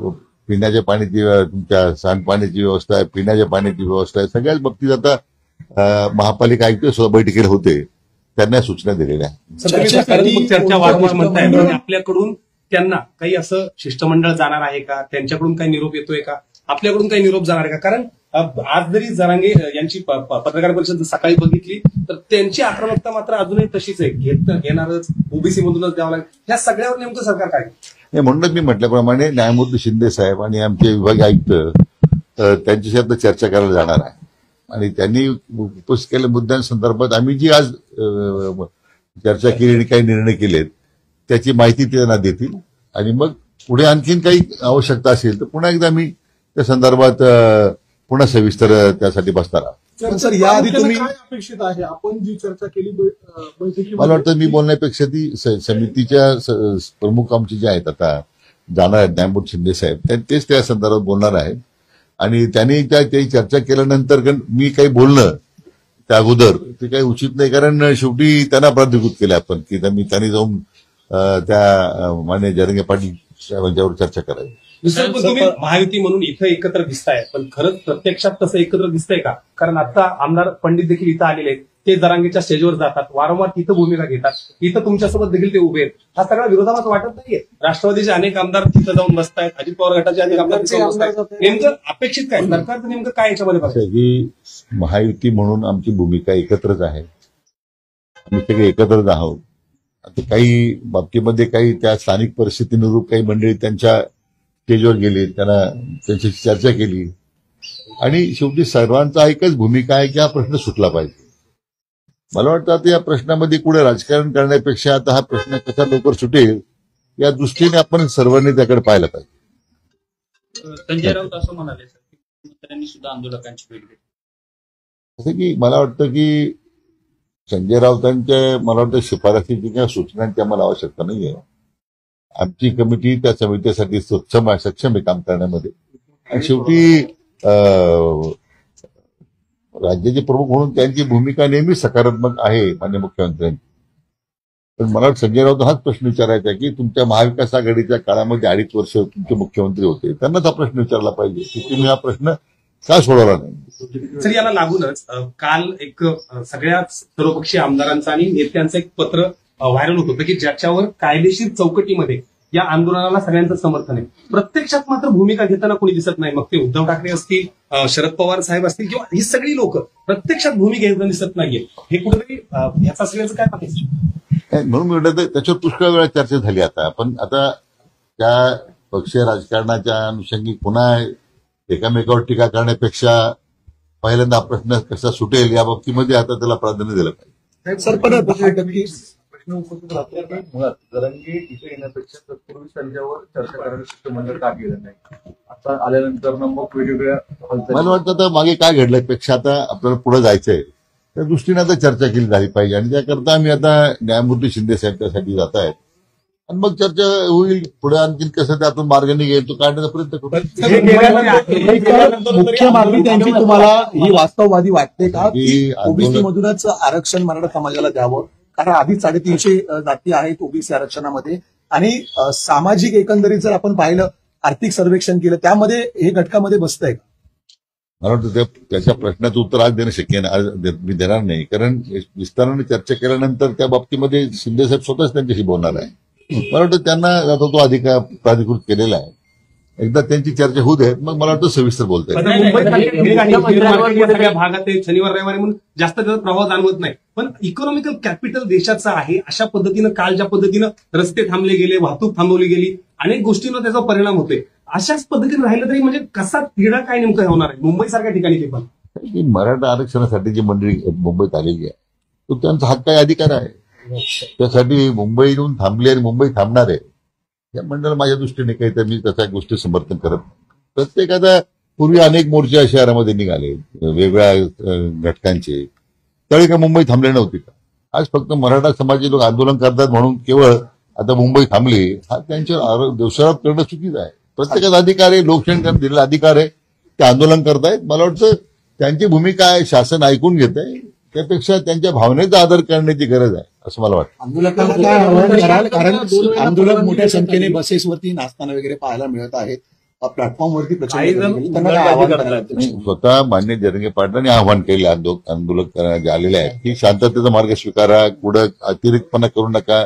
पिण्याच्या पाण्याची, तुमच्या सांडपाण्याची व्यवस्था आहे, पिण्याच्या पाण्याची व्यवस्था आहे, सगळ्याच बाबतीत आता महापालिका आयुक्त सुद्धा बैठकीला होते, त्यांना सूचना दिलेल्या आहेत. सकारात्मक चर्चा वारंवार म्हणताय, म्हणजे आपल्याकडून त्यांना काही असं शिष्टमंडळ जाणार आहे का, त्यांच्याकडून काही निरोप येतोय का, आपल्याकडून काही निरोप जाणार आहे का? कारण आज जरी जरांगे यांची पत्रकार परिषद सकाळी बघितली तर त्यांची आक्रमकता मात्र अजूनही तशीच आहे, घेणारच, ओबीसी मधूनच द्यावं लागेल. ह्या सगळ्यावर नेमकं सरकार काय? म्हणूनच मी म्हटल्याप्रमाणे न्यायमूर्ती शिंदे साहेब आणि आमचे विभागीय आयुक्त त्यांच्याशी आता चर्चा करायला जाणार आहे आणि त्यांनी उपस्थित केलेल्या मुद्द्यांसंदर्भात आम्ही जी आज चर्चा केली आणि काही निर्णय केलेत त्याची माहिती ते त्यांना देतील आणि मग पुढे आणखीन काही आवश्यकता असेल तर पुन्हा एकदा आम्ही त्या संदर्भात पुन्हा सविस्तर त्यासाठी बसणार आहोत. पण सर, याआधी तुम्ही काय अपेक्षित आहे? आपण जी चर्चा केली बैठकीमध्ये, मला वाटतं मी बोलण्यापेक्षा ती समितीच्या प्रमुख आमचे जे आहेत आता जाणार आहेत न्यायमूर्ती शिंदे साहेब, तेच त्या संदर्भात बोलणार आहेत आणि त्यांनी त्याची चर्चा केल्यानंतर मी काही बोलणं त्या अगोदर ते काही उचित नाही, कारण शेवटी त्यांना प्राधिकृत केलं आपण की त्यांनी जाऊन त्या माननीय जरांगे पाटील साहेबांच्यावर चर्चा करावी. तुम्ही महायुती म्हणून इथं एकत्र दिसताय पण खरंच प्रत्यक्षात तसं एकत्र दिसतंय का? कारण आता आमदार पंडित देखील इथं आलेले आहेत, ते जरांगेच्या स्टेजवर जातात, वारंवार तिथं भूमिका घेतात, इथं तुमच्यासोबत देखील ते उभे आहेत. हा सगळा विरोधाभास वाटत नाहीये? राष्ट्रवादीचे अनेक आमदार तिथं जाऊन बसतायत, अजित पवार गटाचे अनेक आमदार तिथं बसतायत. नेमकं अपेक्षित काय? सरकारचं नेमकं काय याच्यामध्ये बघायचं? की महायुती म्हणून आमची भूमिका एकत्रच आहे, आम्ही सगळे एकत्रच आहोत. आता काही बाबतीमध्ये काही त्या स्थानिक परिस्थितीनुरूप काही मंडळी त्यांच्या स्टेजवर गेली, त्यांच्याशी चर्चा केली आणि शेवटी सर्वांचा एकच भूमिका आहे की हा प्रश्न सुटला पाहिजे. मला वाटतं आता या प्रश्नामध्ये पुढे राजकारण करण्यापेक्षा आता हा प्रश्न कसा लवकर सुटेल या दृष्टीने आपण सर्वांनी त्याकडे पाहायला पाहिजे. संजय राऊत असं म्हणाले सर की मुख्यमंत्र्यांनी सुद्धा आंदोलकांची भेट घेतली. असं की मला वाटतं की संजय राऊतांच्या मला वाटतं शिफारसीची किंवा सूचनांची आम्हाला आवश्यकता नाहीये. आमची कमिटी त्या समितीसाठी सक्षम आहे काम करण्यामध्ये आणि शेवटी राज्याचे प्रमुख म्हणून त्यांची भूमिका नेहमी सकारात्मक आहे माननीय मुख्यमंत्र्यांची. पण मला वाटतं संजय राऊत हाच प्रश्न विचारायचा आहे की तुमच्या महाविकास आघाडीच्या काळामध्ये 2.5 वर्ष तुमचे मुख्यमंत्री होते, त्यांनाच हा प्रश्न विचारला पाहिजे की तुम्ही हा प्रश्न का सोडवला नाही. सर, याला लागूनच काल एक सगळ्याच सर्वपक्षीय आमदारांचं आणि नेत्यांचं एक पत्र व्हायरल होत होतं की ज्याच्यावर कायदेशीर चौकटीमध्ये या आंदोलनाला सगळ्यांचं समर्थन आहे. प्रत्यक्षात मात्र भूमिका घेताना कोणी दिसत नाही. मग ते उद्धव ठाकरे असतील, शरद पवार साहेब असतील किंवा ही सगळी लोक प्रत्यक्षात भूमिका घेताना दिसत नाहीये. हे कुठेतरी याचा सगळ्याचं काय पाहिजे? म्हणून मी म्हटलं त्याच्यावर पुष्कळ वेळा चर्चा झाली. पण आता त्या पक्षीय राजकारणाच्या अनुषंगिक पुन्हा एकामेकावर टीका करण्यापेक्षा पहिल्यांदा प्रश्न कसा सुटेल या बाबतीमध्ये आता त्याला प्राधान्य दिलं पाहिजे. सर, पण 10% प्रश्न उपस्थित राहतो की मुळात जरांगे इथे येण्यापेक्षा तत्पूर्वी त्यांच्यावर चर्चा करण्याचं शिष्टमंडळ का केलं नाही? आता आल्यानंतर मग वेगवेगळ्या मला वाटतं आता मागे काय घडल्यापेक्षा आता आपल्याला पुढे जायचंय त्या दृष्टीने आता चर्चा केली झाली पाहिजे आणि त्याकरता आम्ही आता न्यायमूर्ती शिंदे साहेब त्यासाठी जात आहेत आणि मग चर्चा होईल. पुढे आणखीन कसं त्यातून मार्ग निघेल तो काढण्याचा प्रयत्न करू. मुख्य मागणी त्यांची तुम्हाला ही वास्तववादी वाटते का की आंदोलन- ओबीसी मधूनच आरक्षण मराठा समाजाला द्यावं? कारण आधी 350 जाती आहेत ओबीसी आरक्षणामध्ये आणि सामाजिक एकंदरीत जर आपण पाहिलं, आर्थिक सर्वेक्षण केलं त्यामध्ये हे घटकामध्ये बसतंय का? मला वाटतं त्याच्या प्रश्नाचं उत्तर आज देणं शक्य नाही, आज मी देणार नाही, कारण विस्ताराने चर्चा केल्यानंतर त्या बाबतीमध्ये शिंदे साहेब स्वतःच त्यांच्याशी बोलणार आहे. मला वाटतं त्यांना आता तो अधिकार प्राधिकृत केलेला आहे एकदा त्यांची चर्चा होऊ दे, मग मला वाटतं सविस्तर बोलता येईल. पण मुंबईत सगळ्या भागात आहे, शनिवार रविवारी म्हणून जास्त त्याचा प्रभाव जाणवत नाही. पण इकॉनॉमिकल कॅपिटल देशाचं आहे, अशा पद्धतीनं काल ज्या पद्धतीनं रस्ते थांबले गेले, वाहतूक थांबवली गेली, अनेक गोष्टींवर त्याचा परिणाम होतोय. अशाच पद्धतीने राहिलं तरी म्हणजे कसा तिढा काय नेमकं होणार आहे मुंबईसारख्या ठिकाणी? ते पण की मराठा आरक्षणासाठी जी मंडळी मुंबईत आलेली आहे तो त्यांचा हक्क आहे, अधिकार आहे. त्यासाठी मुंबई येऊन थांबली आणि मुंबई थांबणार आहे या मंडळ माझ्या दृष्टीने काही तर मी त्याच्या गोष्टी समर्थन करत नाही. प्रत्येकाचा पूर्वी अनेक मोर्चे शहरामध्ये निघाले वेगवेगळ्या घटकांचे, त्यावेळी का मुंबई थांबले नव्हती का? आज फक्त मराठा समाजाचे लोक आंदोलन करतात म्हणून केवळ आता मुंबई थांबली हा त्यांच्यावर दोषारोप करणं चुकीचं आहे. प्रत्येकाचा अधिकार आहे, लोकशाही दिलेला अधिकार आहे, ते आंदोलन करतायत. मला वाटतं त्यांची भूमिका आहे, शासन ऐकून घेत आहे, त्यापेक्षा त्यांच्या भावनेचा आदर करण्याची गरज आहे असं मला वाटतं. आंदोलकांना काय आवाहन कराल? कारण आंदोलक मोठ्या संख्येने बसेसवरती नाचताना वगैरे पाहायला मिळत आहेत, प्लॅटफॉर्मवरती प्रचंड त्यांना काय आवाहन कराल? स्वतः मान्य जरंगे पाटलांनी आवाहन केले आंदोलक जे आलेले आहेत की शांततेचा मार्ग स्वीकारा, कुठं अतिरिक्तपणा करू नका.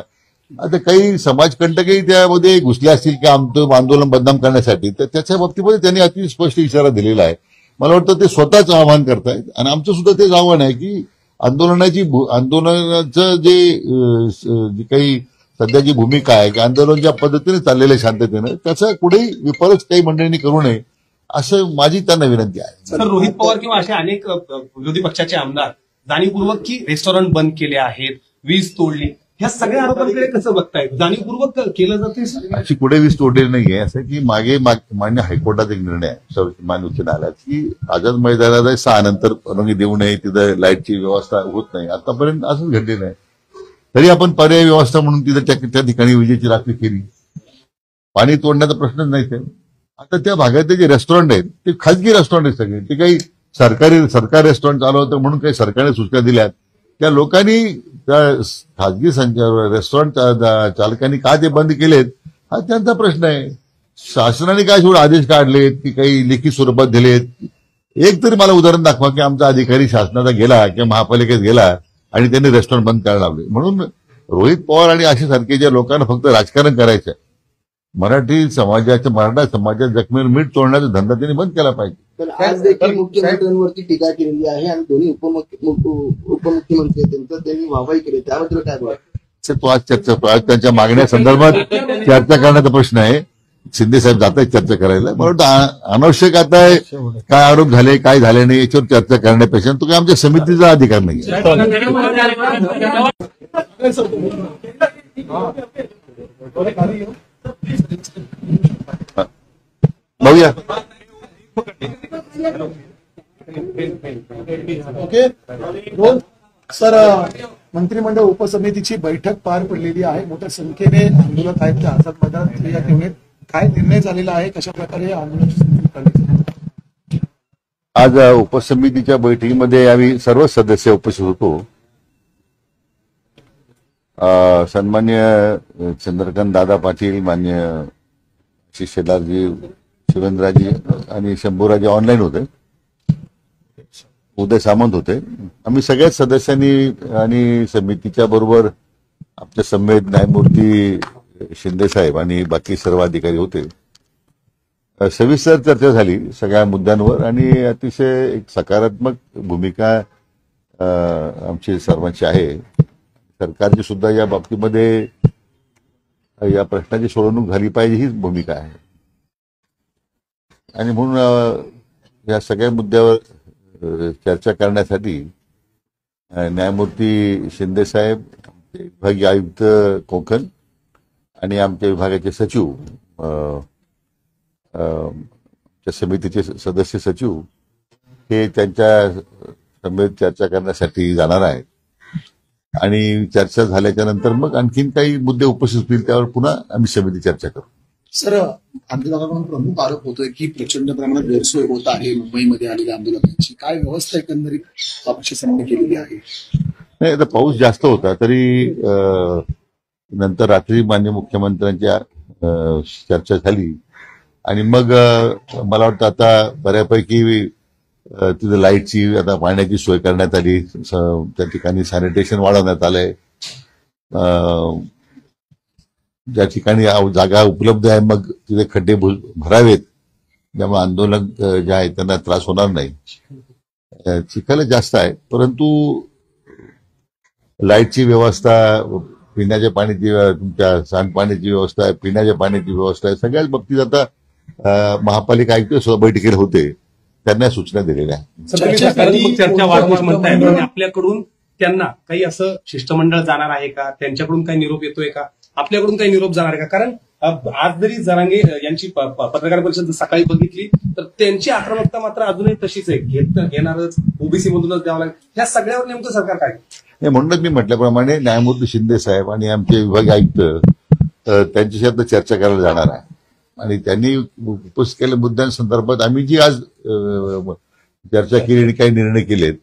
आता काही समाजकंटकही त्यामध्ये घुसले असतील की आमचं आंदोलन बदनाम करण्यासाठी, तर त्याच्या बाबतीमध्ये त्यांनी अति स्पष्ट इशारा दिलेला आहे. मला वाटतं ते स्वतःच आवाहन करतायत आणि आमचं सुद्धा तेच आव्हान आहे की आंदोलनाचं जी काही सध्याची भूमिका आहे की आंदोलन ज्या पद्धतीने चाललेलं आहे शांततेनं, त्याचा कुठेही विपरीत काही मंडळींनी करू नये असं माझी त्यांना विनंती आहे. सर, रोहित पवार किंवा असे अनेक विरोधी पक्षाचे आमदार जाणीवपूर्वक की रेस्टॉरंट बंद केले आहेत, वीज तोडली, ह्या सगळ्या आरोपांकडे कसं बघतायत? जाणीवपूर्वक केलं जाते? अशी कुठे वीज तोडलेली नाहीये. असं की मागे मान्य हायकोर्टात एक निर्णय आहे मान्य उच्च न्यायालयात की आझाद मैदानाला 6 नंतर परवानगी देऊ नये, तिथं लाईटची व्यवस्था होत नाही. आतापर्यंत असंच घडलेलं आहे. तरी आपण पर्यायी व्यवस्था म्हणून तिथं त्या ठिकाणी विजेची राखी केली. पाणी तोडण्याचा प्रश्नच नाही. ते आता त्या भागातले जे रेस्टॉरंट आहेत ते खाजगी रेस्टॉरंट आहेत सगळे, ते काही सरकार रेस्टॉरंट चालू होतं म्हणून काही सरकारने सूचना दिल्यात. त्या लोकांनी त्या खाजगी रेस्टॉरंट चालकांनी का ते बंद केलेत हा त्यांचा प्रश्न आहे. शासनाने काय शेवट आदेश काढलेत की काही लेखी स्वरूपात दिलेत? एक तरी मला उदाहरण दाखवा की आमचा अधिकारी शासनाचा गेला किंवा महापालिकेत गेला आणि त्यांनी रेस्टॉरंट बंद करायला लावले. म्हणून रोहित पवार आणि अशा सारखे ज्या लोकांना फक्त राजकारण करायचं आहे, मराठा समाजाच्या जखमेवर मीठ तोडण्याचा धंदा त्यांनी बंद केला पाहिजे. तर आज देखील मुख्यमंत्र्यांवरती टीका केलेली आहे आणि दोन्ही उपमुख्यमंत्री आहेत त्यांचं त्यांनी वाहवाही केली, त्याबद्दल काय बोला? तो आज त्यांच्या मागण्या संदर्भात चर्चा करण्याचा प्रश्न आहे. शिंदे साहेब जात आहेत चर्चा करायला. मला वाटतं अनावश्यक आता काय आरोप झाले काय झाले नाही याच्यावर चर्चा करण्यापेक्षा तो काय आमच्या समितीचा अधिकार नाही. बघूया. ओके. सर, मंत्रिमंडळ उपसमितीची बैठक पार पडलेली आहे. मोठ्या संख्येने आंदोलक आहेत त्या आझाद मैदानात या ठेवण्यात काय निर्णय झालेला आहे, कशा प्रकारे आंदोलन? आज उपसमितीच्या बैठकीमध्ये आम्ही सर्व सदस्य उपस्थित होतो. सन्मान्य चंद्रकांत दादा पाटील, मान्य शेलारजी, शिवेंद्रजी आणि शंभूराजी ऑनलाईन होते, उदय सामंत होते. आम्ही सगळ्याच सदस्यांनी आणि समितीच्या बरोबर आमच्या समेत न्यायमूर्ती शिंदे साहेब आणि बाकी सर्व अधिकारी होते. सविस्तर चर्चा झाली सगळ्या मुद्द्यांवर आणि अतिशय एक सकारात्मक भूमिका आमची सर्वांची आहे. सरकारची सुद्धा या बाबतीमध्ये या प्रश्नाची सोडवणूक झाली पाहिजे हीच भूमिका आहे. आणि म्हणून या सगळ्या मुद्द्यावर चर्चा करण्यासाठी न्यायमूर्ती शिंदे साहेब, विभागीय आयुक्त कोकण आणि आमच्या विभागाचे सचिव, समितीचे सदस्य सचिव हे त्यांच्या समेत चर्चा करण्यासाठी जाणार आहेत. आणि चर्चा झाल्याच्या नंतर मग आणखीन काही मुद्दे उपस्थित होतील त्यावर पुन्हा आम्ही समिती चर्चा करू. सर, आंदोलकांकडून प्रमुख आरोप होतोय की प्रचंड प्रमाणात गैरसोय होत आहे मुंबईमध्ये आलेल्या आंदोलकांची. काय व्यवस्था एकंदरीत प्रशासनाने केलेली आहे? नाही, आता पाऊस जास्त होता तरी नंतर रात्री माननीय मुख्यमंत्र्यांच्या चर्चा झाली आणि मग मला वाटतं आता बऱ्यापैकी तिथं लाईटची, आता पाण्याची सोय करण्यात आली, त्या ठिकाणी सॅनिटेशन वाढवण्यात आलंय. ज्या ठिकाणी जागा उपलब्ध आहे मग तिथे खड्डे भरावेत, त्यामुळे आंदोलन जे आहे त्यांना त्रास होणार नाही. चिखल जास्त आहे, परंतु लाईटची व्यवस्था, पिण्याच्या पाण्याची, तुमच्या सांडपाण्याची व्यवस्था आहे, पिण्याच्या पाण्याची व्यवस्था आहे, सगळ्याच बाबतीत आता महापालिका आयुक्त सुद्धा बैठकीला होते, त्यांना सूचना दिलेल्या आहेत. चर्चा वारंवार म्हणताय, म्हणजे आपल्याकडून त्यांना काही असं शिष्टमंडळ जाणार आहे का, त्यांच्याकडून काही निरोप येतोय का, आपल्याकडून काही निरोप जाणार आहे का? कारण आज जरी जरांगे यांची पत्रकार परिषद सकाळी बघितली तर त्यांची आक्रमकता मात्र अजूनही तशीच आहे, घेणारच, ओबीसी मधूनच द्यावं लागेल. ह्या सगळ्यावर नेमकं सरकार काय? म्हणूनच मी म्हटल्याप्रमाणे न्यायमूर्ती शिंदे साहेब आणि आमचे विभागीय आयुक्त त्यांच्याशी आता चर्चा करायला जाणार आहे आणि त्यांनी उपस्थित केलेल्या मुद्द्यांसंदर्भात आम्ही जी आज चर्चा केली आणि काही निर्णय केलेत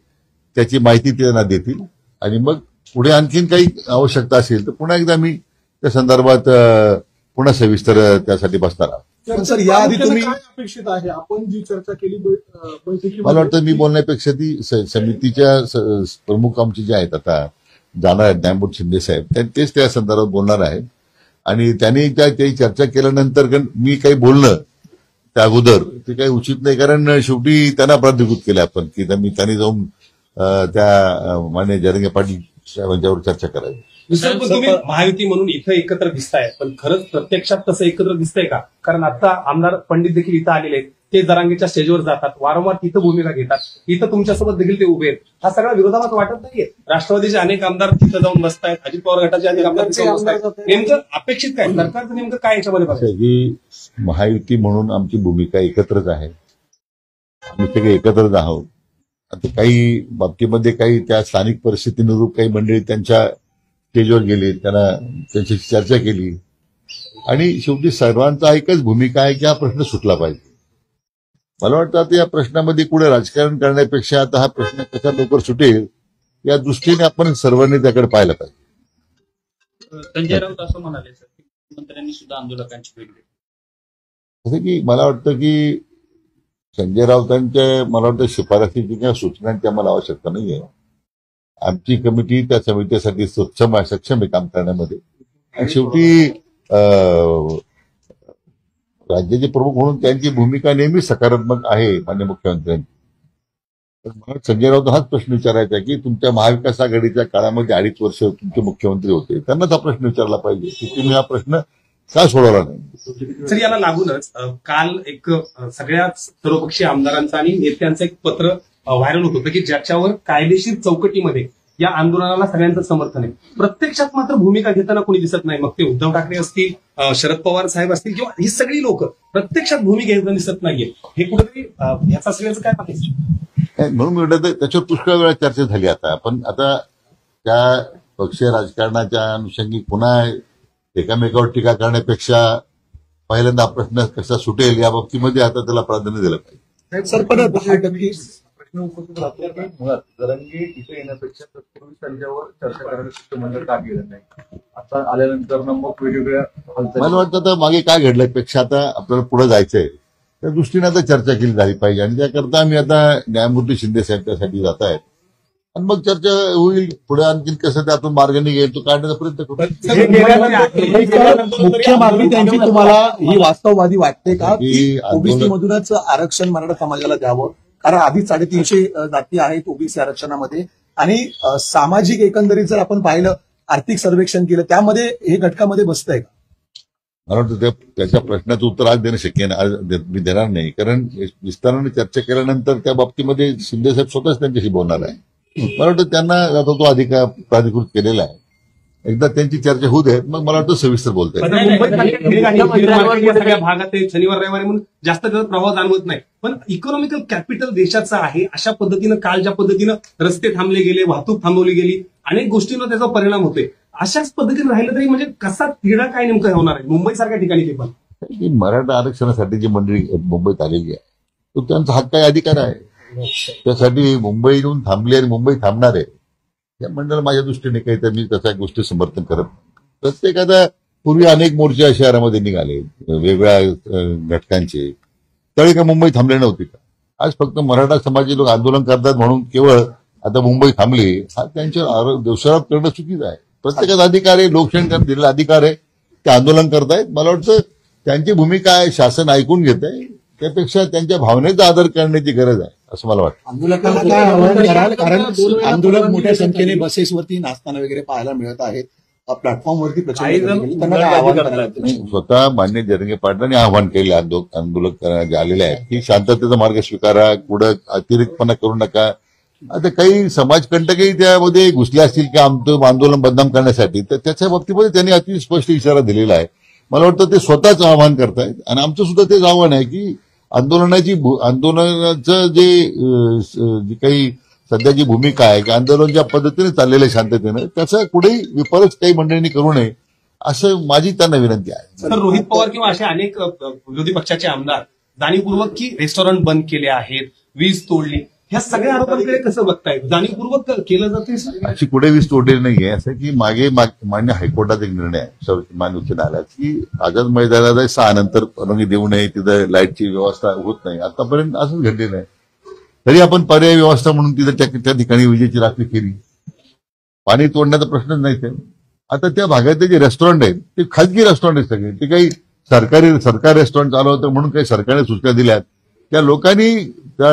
त्याची माहिती त्यांना देतील आणि मग पुढे आणखीन काही आवश्यकता असेल तर पुन्हा एकदा मी त्या संदर्भात पुन्हा सविस्तर त्यासाठी बसणार आहोत. सर, याआधी तुम्ही काय अपेक्षित आहे? आपण जी चर्चा केली बैठकीमध्ये, मला वाटतं मी बोलण्यापेक्षा ती समितीच्या प्रमुख आमचे जे आहेत आता जाणार आहेत न्यायमूर्ती शिंदे साहेब, तेच त्या संदर्भात बोलणार आहेत आणि त्यांनी काही चर्चा केल्यानंतर मी काही बोलणं त्या अगोदर ते काही उचित नाही, कारण शेवटी त्यांना प्राधिकृत केलं आपण की त्यांनी जाऊन त्या माननीय जरांगे पाटील साहेबांच्यावर चर्चा करावी. पण तुम्ही महायुती म्हणून इथं एकत्र दिसताय, पण खरंच प्रत्यक्षात तसं एकत्र दिसतंय का? कारण आता आमदार पंडित देखील इथं आलेले आहेत, ते जरांगेच्या स्टेजवर जातात, वारंवार तिथं भूमिका घेतात, इथं तुमच्यासोबत देखील ते उभे आहेत. हा सगळा विरोधाभास वाटत नाहीये? राष्ट्रवादीचे अनेक आमदार तिथं जाऊन बसतायत, अजित पवार गटाचे अनेक आमदार तिथं बसतायत. नेमकं अपेक्षित काय? सरकारचं नेमकं काय याच्यामध्ये बघायचं? की महायुती म्हणून आमची भूमिका एकत्रच आहे, आम्ही सगळे एकत्रच आहोत. आता काही बाबतीमध्ये काही त्या स्थानिक परिस्थितीनुरूप काही मंडळी त्यांच्या स्टेजवर गेली, त्यांना त्यांच्याशी चर्चा केली आणि शेवटी सर्वांचा एकच भूमिका आहे की हा प्रश्न सुटला पाहिजे. मला वाटतं आता या प्रश्नामध्ये पुढे राजकारण करण्यापेक्षा आता हा प्रश्न कसा लवकर सुटेल या दृष्टीने आपण सर्वांनी त्याकडे पाहायला पाहिजे. संजय राऊत असं म्हणाले सर की मुख्यमंत्र्यांनी सुद्धा आंदोलकांची भेट घेतली. असं की मला वाटतं की संजय राऊतांच्या मला वाटतं शिफारसीची किंवा सूचनांची आम्हाला आवश्यकता नाहीये. आमची कमिटी त्या समितीसाठी सक्षम आहे काम करण्यामध्ये आणि शेवटी राज्याचे प्रमुख म्हणून त्यांची भूमिका नेहमी सकारात्मक आहे माननीय मुख्यमंत्र्यांची. तर मला संजय राऊत हाच प्रश्न विचारायचा की तुमच्या महाविकास आघाडीच्या काळामध्ये 2.5 वर्ष तुमचे मुख्यमंत्री होते, त्यांनाच हा प्रश्न विचारला पाहिजे की तुम्ही हा प्रश्न का सोडवला नाही. सर, याला लागूनच काल एक सगळ्याच सर्वपक्षीय आमदारांचं आणि नेत्यांचं एक पत्र व्हायरल होत होतं की ज्याच्यावर कायदेशीर चौकटीमध्ये या आंदोलनाला सगळ्यांचं समर्थन आहे. प्रत्यक्षात मात्र भूमिका घेताना कोणी दिसत नाही. मग ते उद्धव ठाकरे असतील, शरद पवार साहेब असतील किंवा ही सगळी लोक प्रत्यक्षात भूमिका घेताना दिसत नाहीये. हे कुठेतरी ह्याचा सगळ्याचं काय पाहिजे? म्हणून मी म्हटलं त्याच्यावर पुष्कळ वेळा चर्चा झाली. पण आता त्या पक्षीय राजकारणाच्या अनुषंगिक पुन्हा एकामेकावर टीका करण्यापेक्षा पहिल्यांदा हा प्रश्न कसा सुटेल या बाबतीमध्ये आता त्याला प्राधान्य दिलं पाहिजे. सर, पण 10% प्रश्न उपस्थित राहतो की मुळात जरांगे इथे येण्यापेक्षा तत्पूर्वी त्यांच्यावर चर्चा करायला शिष्टमंडळ का गेलं नाही? आता आल्यानंतर मग वेगवेगळ्या मला वाटतं आता मागे काय घडल्यापेक्षा आता आपल्याला पुढे जायचंय त्या दृष्टीने आता चर्चा केली झाली पाहिजे आणि त्याकरता आम्ही आता न्यायमूर्ती शिंदे साहेब त्यासाठी जात आहेत आणि मग चर्चा होईल. पुढे आणखी कसं त्यातून मार्ग निघेल तो काढण्याचा प्रयत्न करू. मुख्य मागणी त्यांची तुम्हाला ही वास्तववादी वाटते का की ओबीसी मधूनच आरक्षण मराठा समाजाला द्यावं? कारण आधीच 350 जाती आहेत ओबीसी आरक्षणामध्ये आणि सामाजिक एकंदरीत जर आपण पाहिलं, आर्थिक सर्वेक्षण केलं त्यामध्ये हे घटकामध्ये बसतंय का? मला वाटतं त्याच्या प्रश्नाचं उत्तर आज देणं शक्य नाही, आज मी देणार नाही, कारण विस्ताराने चर्चा केल्यानंतर त्या बाबतीमध्ये शिंदे साहेब स्वतःच त्यांच्याशी बोलणार आहे. मला वाटतं त्यांना आता तो अधिकार प्राधिकृत केलेला आहे. एकदा त्यांची चर्चा होऊ दे, मग मला वाटतं सविस्तर बोलता येईल. सगळ्या भागात ते शनिवार रविवारी म्हणून जास्त त्याचा प्रभाव जाणवत नाही, पण इकॉनॉमिकल कॅपिटल देशाचं आहे. अशा पद्धतीनं काल ज्या पद्धतीनं रस्ते थांबले गेले, वाहतूक थांबवली गेली, अनेक गोष्टींवर त्याचा परिणाम होतोय. अशाच पद्धतीने राहिलं तरी म्हणजे कसा तिढा काय नेमकं होणार आहे मुंबई सारख्या ठिकाणी? ते पण मराठा आरक्षणासाठी जी मंडळी मुंबईत आलेली आहे तो त्यांचा हक्क आहे, अधिकार आहे. त्यासाठी मुंबई येऊन थांबली आणि मुंबई थांबणार आहे या मंडळ माझ्या दृष्टीने काही तर मी त्याच्या गोष्टी समर्थन करत नाही. प्रत्येकाचा पूर्वी अनेक मोर्चे शहरामध्ये निघाले वेगवेगळ्या घटकांचे, त्यावेळी का मुंबई थांबले नव्हती का? आज फक्त मराठा समाजाचे लोक आंदोलन करतात म्हणून केवळ आता मुंबई थांबली हा त्यांच्या दोषारोप करणं चुकीचं आहे. प्रत्येकाचा अधिकार आहे, लोकशाही दिलेला अधिकार आहे. ते आंदोलन करतायत. मला वाटतं त्यांची भूमिका आहे, शासन ऐकून घेत आहे, त्यापेक्षा त्यांच्या भावनेचा आदर करण्याची गरज आहे असं मला वाटतं. आंदोलकांना काय आवाहन कराल? कारण आंदोलक मोठ्या संख्येने बसेसवरती नाचताना वगैरे पाहायला मिळत आहेत, प्लॅटफॉर्मवरती प्रचंड गर्दी केली. त्यांना काय आवाहन कराल? स्वतः मान्य जरंगे पाटलांनी आवाहन केले आंदोलक जे आलेले आहेत की शांततेचा मार्ग स्वीकारा, कुठं अतिरिक्तपणा करू नका. आता काही समाजकंटकही त्यामध्ये घुसले असतील की आमचं आंदोलन बदनाम करण्यासाठी, तर त्याच्या बाबतीमध्ये त्यांनी अति स्पष्ट इशारा दिलेला आहे. मला वाटतं ते स्वतःच आवाहन करतायत आणि आमचं सुद्धा तेच आव्हान आहे की आंदोलनाचं जी काही सध्याची भूमिका आहे की आंदोलन ज्या पद्धतीने चाललेलं आहे शांततेनं, त्याचा कुठेही विपरीत काही मंडळींनी करू नये असं माझी त्यांना विनंती आहे. तर रोहित पवार किंवा असे अनेक विरोधी पक्षाचे आमदार जाणीवपूर्वक की रेस्टॉरंट बंद केले आहेत, वीज तोडली, ह्या सगळ्या आरोपांकडे कसं बघतायत? जाणीवपूर्वक केलं जाते अशी कुठे वीज तोडलेली नाहीये. असं की मान्य हायकोर्टात एक निर्णय आहे मान्य उच्च न्यायालयात की आझाद मैदानाला 6 नंतर परवानगी देऊ नये, तिथं लाईटची व्यवस्था होत नाही. आतापर्यंत असंच घडलेलं आहे. तरी आपण पर्यायी व्यवस्था म्हणून तिथं त्या ठिकाणी विजेची राखणी केली. पाणी तोडण्याचा प्रश्नच नाही. ते आता त्या भागातले जे रेस्टॉरंट आहेत ते खाजगी रेस्टॉरंट आहेत सगळे. ते काही सरकार रेस्टॉरंट चालवतं म्हणून काही सरकारने सूचना दिल्यात. त्या लोकांनी त्या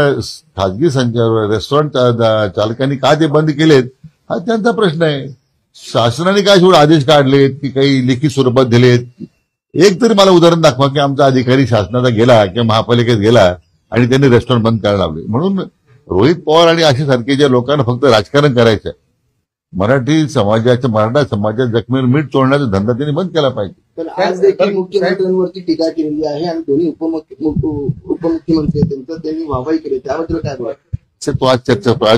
खाजगी रेस्टॉरंट चालकांनी का ते बंद केलेत हा त्यांचा प्रश्न आहे. शासनाने काय शेवट आदेश काढलेत की काही लेखी स्वरूपात दिलेत? एक तरी मला उदाहरण दाखवा की आमचा अधिकारी शासनाचा गेला किंवा महापालिकेत गेला आणि त्यांनी रेस्टॉरंट बंद करायला लावले. म्हणून रोहित पवार आणि अशा सारखे ज्या लोकांना फक्त राजकारण करायचं आहे, मराठा समाजाच्या जखमेवर मीठ चोळण्याचा धंदा त्यांनी बंद केला पाहिजे. पण आज देखील मुख्यमंत्र्यांवरती टीका केलेली आहे आणि दोन्ही उपमुख्यमंत्री आहेत त्यांचं त्यांनी वाहवाही केली, त्याबद्दल काय बोला? तो आज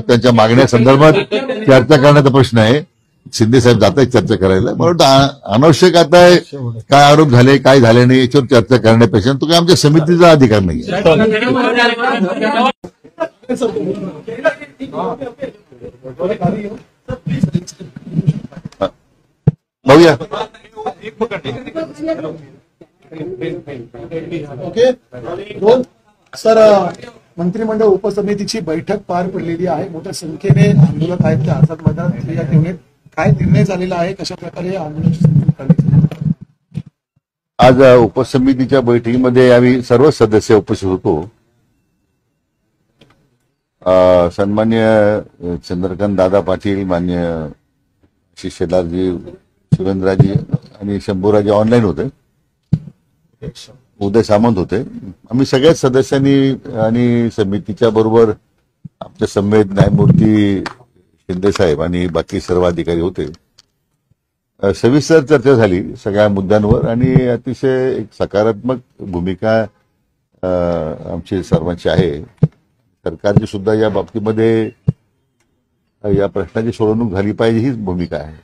त्यांच्या मागण्या संदर्भात चर्चा करण्याचा प्रश्न आहे. शिंदे साहेब जात आहेत चर्चा करायला. मला वाटतं अनावश्यक आता काय आरोप झाले काय झाले नाही याच्यावर चर्चा करण्यापेक्षा तो काय आमच्या समितीचा अधिकार नाही. बघूया. ओके. सर, मंत्रिमंडळ उपसमितीची बैठक पार पडलेली आहे. मोठ्या संख्येने आंदोलक आहेत ते आझाद मैदानात या ठेवण्यात काय निर्णय झालेला आहे? कशा प्रकारे आंदोलन? आज उपसमितीच्या बैठकीमध्ये आम्ही सर्व सदस्य उपस्थित होतो. सन्मान्य चंद्रकांत दादा पाटील, मान्य आशिष शेलारजी, शिवेंद्रराजी आणि शंभूराजी ऑनलाईन होते. उदय सामंत होते. आम्ही सगळ्याच सदस्यांनी आणि समितीच्या बरोबर आमच्या समवेत न्यायमूर्ती शिंदे साहेब आणि बाकी सर्व अधिकारी होते. सविस्तर चर्चा झाली सगळ्या मुद्द्यांवर आणि अतिशय एक सकारात्मक भूमिका आमची सर्वांची आहे. सरकारची सुद्धा या बाबतीमध्ये या प्रश्नाची सोडवणूक झाली पाहिजे हीच भूमिका आहे.